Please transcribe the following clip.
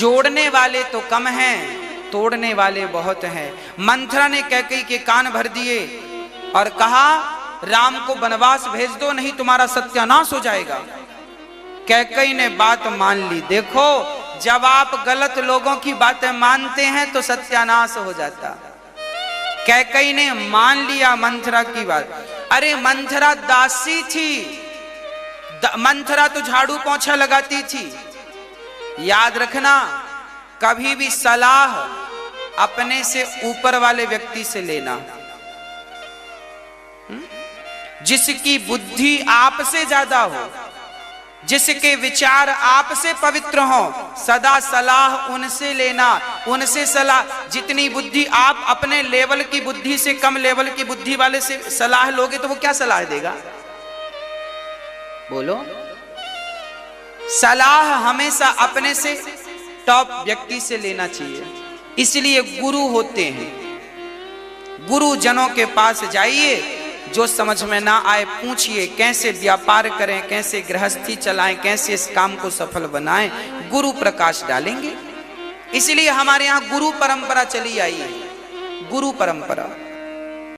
जोड़ने वाले तो कम हैं, तोड़ने वाले बहुत हैं। मंथरा ने कैकेयी के कान भर दिए और कहा राम को वनवास भेज दो, नहीं तुम्हारा सत्यानाश हो जाएगा। कैकेयी ने बात मान ली। देखो, जब आप गलत लोगों की बातें मानते हैं तो सत्यानाश हो जाता। कैकेयी ने मान लिया मंथरा की बात। अरे मंथरा दासी थी, मंथरा तो झाड़ू पोंछा लगाती थी। याद रखना, कभी भी सलाह अपने से ऊपर वाले व्यक्ति से लेना। जिसकी बुद्धि आपसे ज्यादा हो, जिसके विचार आपसे पवित्र हो, सदा सलाह उनसे लेना। उनसे सलाह, जितनी बुद्धि आप अपने लेवल की बुद्धि से कम लेवल की बुद्धि वाले से सलाह लोगे तो वो क्या सलाह देगा? बोलो। सलाह हमेशा अपने से टॉप व्यक्ति से लेना चाहिए। इसलिए गुरु होते हैं, गुरुजनों के पास जाइए, जो समझ में ना आए पूछिए, कैसे व्यापार करें, कैसे गृहस्थी चलाएं, कैसे इस काम को सफल बनाएं, गुरु प्रकाश डालेंगे। इसलिए हमारे यहाँ गुरु परंपरा चली आई है, गुरु परंपरा।